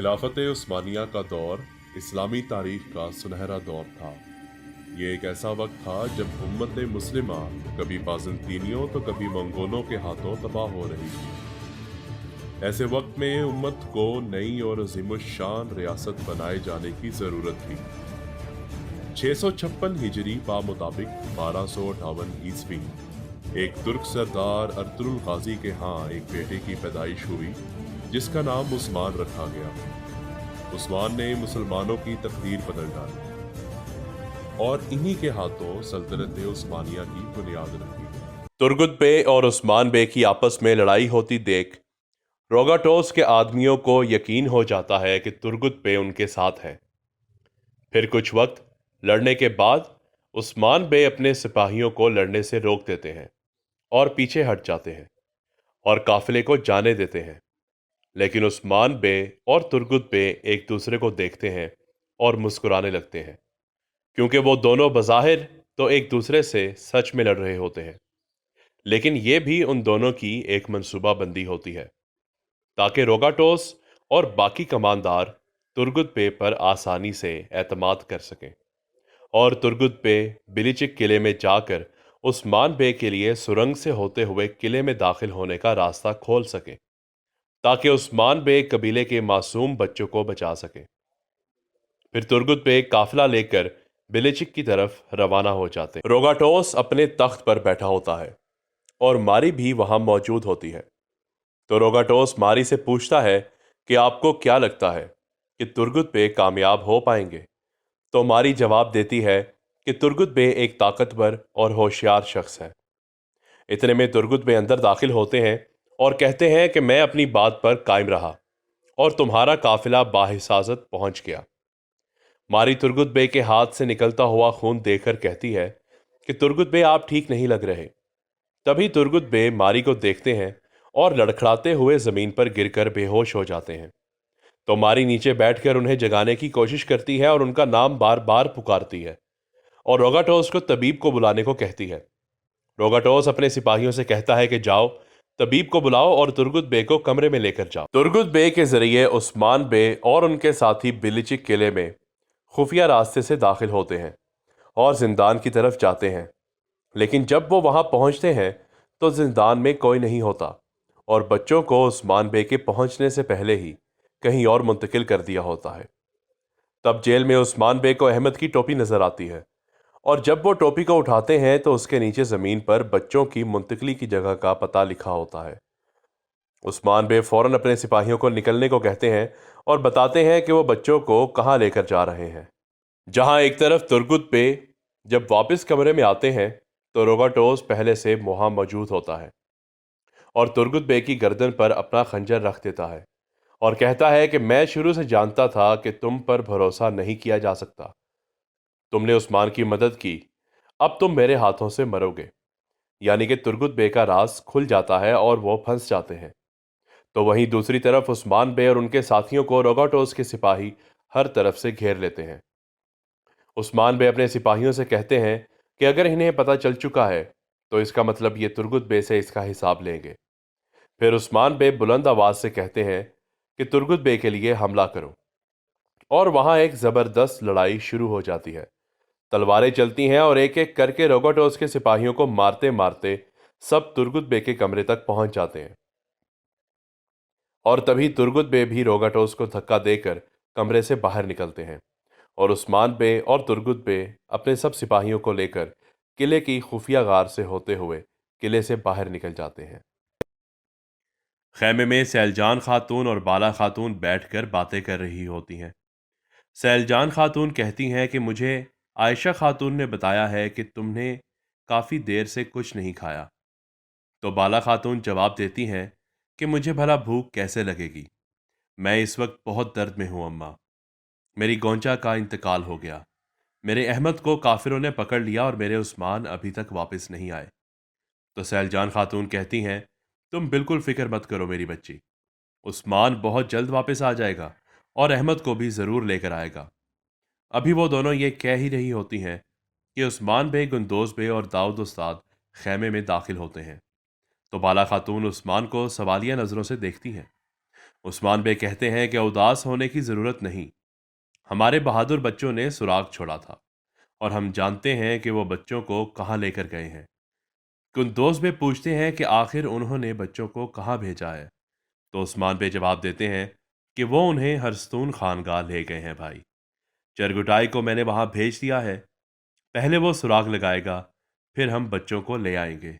खिलाफत उस्मानिया का दौर इस्लामी तारीख का सुनहरा दौर था। ये एक ऐसा वक्त था जब उम्मत मुस्लिमा कभी बाज़ंतीनियों तो कभी मंगोलों के हाथों तबाह हो रही थी। ऐसे वक्त में उम्मत को नई और अजीमुशान रियासत बनाए जाने की ज़रूरत थी। 656 हिजरी बा मुताबिक 1258 ईस्वी एक तुर्क सरदार अर्तुरुल गाजी के यहाँ एक बेटे की पैदाइश हुई जिसका नाम उस्मान रखा गया। उस्मान ने मुसलमानों की तकदीर बदल डाली और इन्हीं के हाथों सल्तनत उस्मानिया की बुनियाद रखी। तुर्गुत बे और उस्मान बे की आपस में लड़ाई होती देख रोगाटोस के आदमियों को यकीन हो जाता है कि तुर्गुत बे उनके साथ है। फिर कुछ वक्त लड़ने के बाद उस्मान बे अपने सिपाहियों को लड़ने से रोक देते हैं और पीछे हट जाते हैं और काफिले को जाने देते हैं। लेकिन उस्मान बे और तुर्गुत बे एक दूसरे को देखते हैं और मुस्कुराने लगते हैं, क्योंकि वो दोनों बज़ाहिर तो एक दूसरे से सच में लड़ रहे होते हैं, लेकिन ये भी उन दोनों की एक मंसूबाबंदी होती है ताकि रोगाटोस और बाकी कमानदार तुर्गुत बे पर आसानी से एतमाद कर सकें और तुर्गुत बे बिलिचिक किले में जाकर उस्मान बे के लिए सुरंग से होते हुए किले में दाखिल होने का रास्ता खोल सके ताकि उस्मान बे कबीले के मासूम बच्चों को बचा सके। फिर तुर्गुत बे काफिला लेकर बिलिचिक की तरफ रवाना हो जाते। रोगाटोस अपने तख्त पर बैठा होता है और मारी भी वहां मौजूद होती है। तो रोगाटोस मारी से पूछता है कि आपको क्या लगता है कि तुर्गुत बे कामयाब हो पाएंगे? तो मारी जवाब देती है कि तुर्गुत बे एक ताकतवर और होशियार शख्स है। इतने में तुर्गुत बे अंदर दाखिल होते हैं और कहते हैं कि मैं अपनी बात पर कायम रहा और तुम्हारा काफिला बाहिसाजत पहुंच गया। मारी तुर्गुत बे के हाथ से निकलता हुआ खून देखकर कहती है कि तुर्गुत बे आप ठीक नहीं लग रहे। तभी तुर्गुत बे मारी को देखते हैं और लड़खड़ाते हुए जमीन पर गिरकर बेहोश हो जाते हैं। तो मारी नीचे बैठकर उन्हें जगाने की कोशिश करती है और उनका नाम बार बार पुकारती है और रोगाटोस को तबीब को बुलाने को कहती है। रोगाटोस अपने सिपाहियों से कहता है कि जाओ, तबीब को बुलाओ और तुर्गुत बे को कमरे में लेकर जाओ। तुर्गुत बे के जरिए उस्मान बे और उनके साथी बिलिचिक किले में खुफिया रास्ते से दाखिल होते हैं और जिंदान की तरफ जाते हैं। लेकिन जब वो वहां पहुंचते हैं तो जिंदान में कोई नहीं होता और बच्चों को उस्मान बे के पहुंचने से पहले ही कहीं और मुंतकिल कर दिया होता है। तब जेल में उस्मान बे को अहमद की टोपी नजर आती है और जब वो टोपी को उठाते हैं तो उसके नीचे जमीन पर बच्चों की मुंतकली की जगह का पता लिखा होता है। उस्मान बे फौरन अपने सिपाहियों को निकलने को कहते हैं और बताते हैं कि वो बच्चों को कहाँ लेकर जा रहे हैं। जहां एक तरफ तुर्गुत बे जब वापस कमरे में आते हैं तो रोगाटोस पहले से वहां मौजूद होता है और तुर्गुत बे की गर्दन पर अपना खंजर रख देता है और कहता है कि मैं शुरू से जानता था कि तुम पर भरोसा नहीं किया जा सकता। तुमने उस्मान की मदद की, अब तुम मेरे हाथों से मरोगे। यानी कि तुर्गुत बे का राज खुल जाता है और वो फंस जाते हैं। तो वहीं दूसरी तरफ उस्मान बे और उनके साथियों को रोगाटोस के सिपाही हर तरफ से घेर लेते हैं। उस्मान बे अपने सिपाहियों से कहते हैं कि अगर इन्हें पता चल चुका है तो इसका मतलब ये तुर्गुत बे से इसका हिसाब लेंगे। फिर उस्मान बे बुलंद आवाज से कहते हैं कि तुर्गुत बे के लिए हमला करो और वहां एक जबरदस्त लड़ाई शुरू हो जाती है। तलवारें चलती हैं और एक एक करके रोगाटोस के सिपाहियों को मारते मारते सब तुर्गुत बे के कमरे तक पहुंच जाते हैं और तभी तुर्गुत बे भी रोगाटोस को धक्का देकर कमरे से बाहर निकलते हैं और उस्मान बे और तुर्गुत बे अपने सब सिपाहियों को लेकर किले की खुफिया गार से होते हुए किले से बाहर निकल जाते हैं। खैमे में सैलजान खातून और बाला खातून बैठकर बातें कर रही होती हैं। सैलजान खातून कहती हैं कि मुझे आयशा खातून ने बताया है कि तुमने काफ़ी देर से कुछ नहीं खाया। तो बाला खातून जवाब देती हैं कि मुझे भला भूख कैसे लगेगी, मैं इस वक्त बहुत दर्द में हूँ अम्मा। मेरी गोंचा का इंतकाल हो गया, मेरे अहमद को काफिरों ने पकड़ लिया और मेरे उस्मान अभी तक वापस नहीं आए। तो सैलजान खातून कहती हैं तुम बिल्कुल फिक्र मत करो मेरी बच्ची, उस्मान बहुत जल्द वापस आ जाएगा और अहमद को भी ज़रूर लेकर आएगा। अभी वो दोनों ये कह ही रही होती हैं कि उस्मान बे, गुंदोज बे और दाऊद उस्ताद खैमे में दाखिल होते हैं। तो बाला खातून उस्मान को सवालिया नज़रों से देखती हैं عثمان بے کہتے ہیں کہ اداس ہونے کی ضرورت نہیں، ہمارے بہادر بچوں نے سراغ چھوڑا تھا اور ہم جانتے ہیں کہ وہ بچوں کو کہاں لے کر گئے ہیں۔ قندوز بے پوچھتے ہیں کہ آخر انہوں نے بچوں کو کہاں بھیجا ہے؟ تو عثمان بے جواب دیتے ہیں کہ وہ انہیں ہرستون خانگاہ لے گئے ہیں بھائی، چرگٹائی کو میں نے وہاں بھیج دیا ہے، پہلے وہ سراغ لگائے گا، پھر ہم بچوں کو لے آئیں گے۔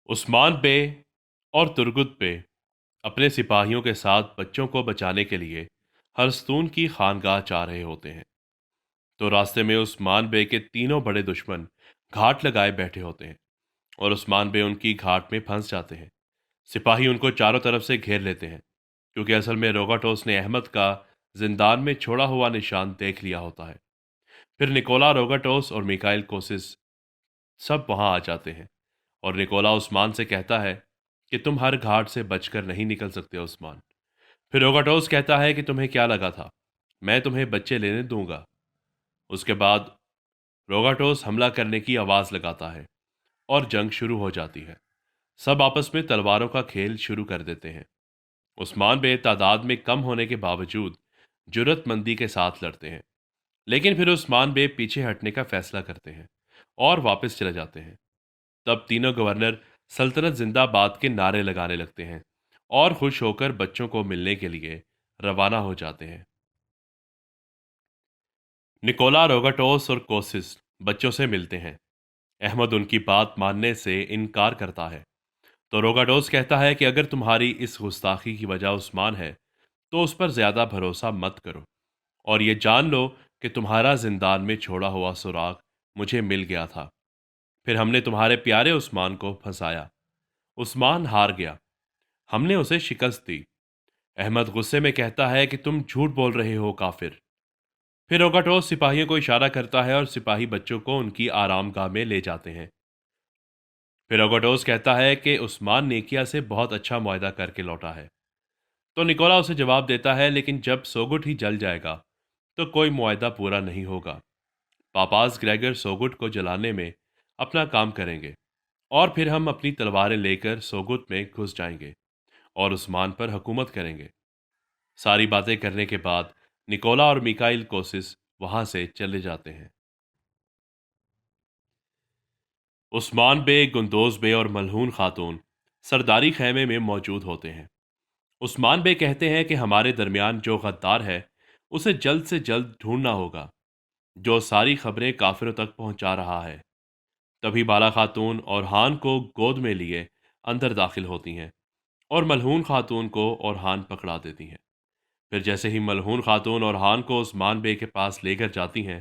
عثمان بے اور ترگت بے اپنے سپاہیوں کے ساتھ بچوں کو بچانے کے لیے ہرستون کی خانگاہ جا رہے ہوتے ہیں، تو راستے میں عثمان بے کے تینوں بڑے دشمن گھاٹ لگائے بیٹھے ہوتے ہیں اور عثمان بے ان کی گھاٹ میں پھنس جاتے ہیں۔ سپاہی ان کو چاروں طرف سے گھیر لیتے ہیں، کیونکہ اصل میں روگاٹوس نے احمد کا زندان میں چھوڑا ہوا نشان دیکھ لیا ہوتا ہے۔ پھر نکولا، روگاٹوس اور میکائل کوسس سب وہاں آ جاتے ہیں اور نکولا عثمان سے کہتا ہے کہ تم ہر گھاٹ سے بچ کر نہیں نکل سکتے عثمان۔ پھر روگاٹوس کہتا ہے کہ تمہیں کیا لگا تھا میں تمہیں بچے لینے دوں گا؟ اس کے بعد روگاٹوس حملہ کرنے کی آواز لگاتا ہے اور جنگ شروع ہو جاتی ہے۔ سب آپس میں تلواروں کا کھیل شروع کر دیتے ہیں۔ عثمان بے تعداد میں کم ہونے کے باوجود جرت مندی کے ساتھ لڑتے ہیں، لیکن پھر عثمان بے پیچھے ہٹنے کا فیصلہ کرتے ہیں اور واپس چلے جاتے ہیں۔ تب تینوں گورنر سلطنت زندہ باد کے نعرے لگانے لگتے ہیں اور خوش ہو کر بچوں کو ملنے کے لیے روانہ ہو جاتے ہیں۔ نکولا، روگاٹوس اور کوسس بچوں سے ملتے ہیں۔ احمد ان کی بات ماننے سے انکار کرتا ہے، تو روگاٹوس کہتا ہے کہ اگر تمہاری اس گستاخی کی وجہ عثمان ہے تو اس پر زیادہ بھروسہ مت کرو، اور یہ جان لو کہ تمہارا زندان میں چھوڑا ہوا سراغ مجھے مل گیا تھا، پھر ہم نے تمہارے پیارے عثمان کو پھنسایا۔ عثمان ہار گیا، ہم نے اسے شکست دی۔ احمد غصے میں کہتا ہے کہ تم جھوٹ بول رہے ہو کافر۔ پھر روگاٹوس سپاہیوں کو اشارہ کرتا ہے اور سپاہی بچوں کو ان کی آرام گاہ میں لے جاتے ہیں۔ پھر روگاٹوس کہتا ہے کہ عثمان نیکیا سے بہت اچھا معاہدہ کر کے لوٹا ہے، تو نکولا اسے جواب دیتا ہے لیکن جب سوگٹ ہی جل جائے گا تو کوئی معاہدہ پورا نہیں ہوگا۔ پاپاز گریگر سوگٹ کو جلانے میں اپنا کام کریں گے اور پھر ہم اپنی تلواریں لے کر سوگت میں گھس جائیں گے اور عثمان پر حکومت کریں گے۔ ساری باتیں کرنے کے بعد نکولا اور میکائل کوسس وہاں سے چلے جاتے ہیں۔ عثمان بے، گندوز بے اور ملہون خاتون سرداری خیمے میں موجود ہوتے ہیں۔ عثمان بے کہتے ہیں کہ ہمارے درمیان جو غدار ہے اسے جلد سے جلد ڈھونڈنا ہوگا، جو ساری خبریں کافروں تک پہنچا رہا ہے۔ تبھی بالا خاتون اور ہان کو گود میں لیے اندر داخل ہوتی ہیں اور ملہون خاتون کو اور ہان پکڑا دیتی ہیں۔ پھر جیسے ہی ملہون خاتون اور ہان کو عثمان بے کے پاس لے کر جاتی ہیں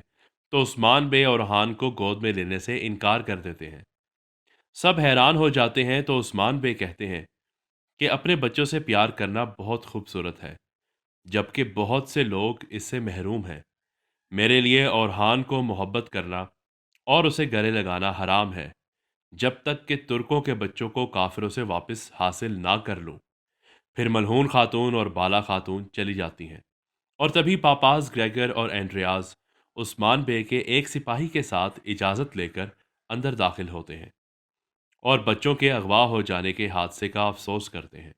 تو عثمان بے اور ہان کو گود میں لینے سے انکار کر دیتے ہیں۔ سب حیران ہو جاتے ہیں تو عثمان بے کہتے ہیں کہ اپنے بچوں سے پیار کرنا بہت خوبصورت ہے، جبکہ بہت سے لوگ اس سے محروم ہیں۔ میرے لیے اورحان کو محبت کرنا اور اسے گلے لگانا حرام ہے، جب تک کہ ترکوں کے بچوں کو کافروں سے واپس حاصل نہ کر لوں۔ پھر ملہون خاتون اور بالا خاتون چلی جاتی ہیں، اور تبھی پاپاز گریگر اور اینڈریاز عثمان بے کے ایک سپاہی کے ساتھ اجازت لے کر اندر داخل ہوتے ہیں اور بچوں کے اغوا ہو جانے کے حادثے کا افسوس کرتے ہیں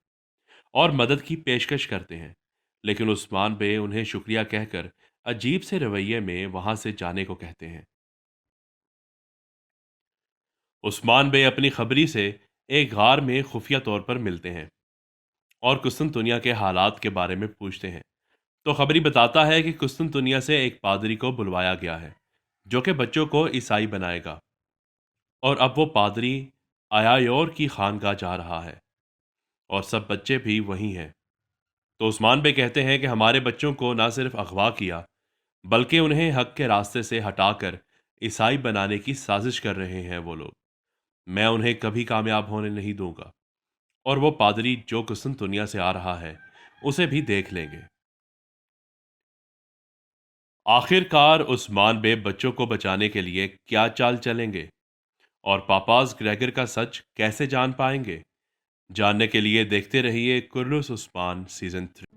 اور مدد کی پیشکش کرتے ہیں، لیکن عثمان بے انہیں شکریہ کہہ کر عجیب سے رویے میں وہاں سے جانے کو کہتے ہیں۔ عثمان بے اپنی خبری سے ایک غار میں خفیہ طور پر ملتے ہیں اور قسطنطنیہ کے حالات کے بارے میں پوچھتے ہیں، تو خبری بتاتا ہے کہ قسطنطنیہ سے ایک پادری کو بلوایا گیا ہے جو کہ بچوں کو عیسائی بنائے گا، اور اب وہ پادری آیایور کی خانگاہ جا رہا ہے اور سب بچے بھی وہی ہیں۔ تو عثمان بے کہتے ہیں کہ ہمارے بچوں کو نہ صرف اغوا کیا بلکہ انہیں حق کے راستے سے ہٹا کر عیسائی بنانے کی سازش کر رہے ہیں وہ لوگ، میں انہیں کبھی کامیاب ہونے نہیں دوں گا، اور وہ پادری جو قسطنطنیہ سے آ رہا ہے اسے بھی دیکھ لیں گے۔ آخر کار عثمان بے بچوں کو بچانے کے لیے کیا چال چلیں گے اور پاپاز گریگر کا سچ کیسے جان پائیں گے؟ جاننے کے لیے دیکھتے رہیے کرلس عثمان سیزن 3۔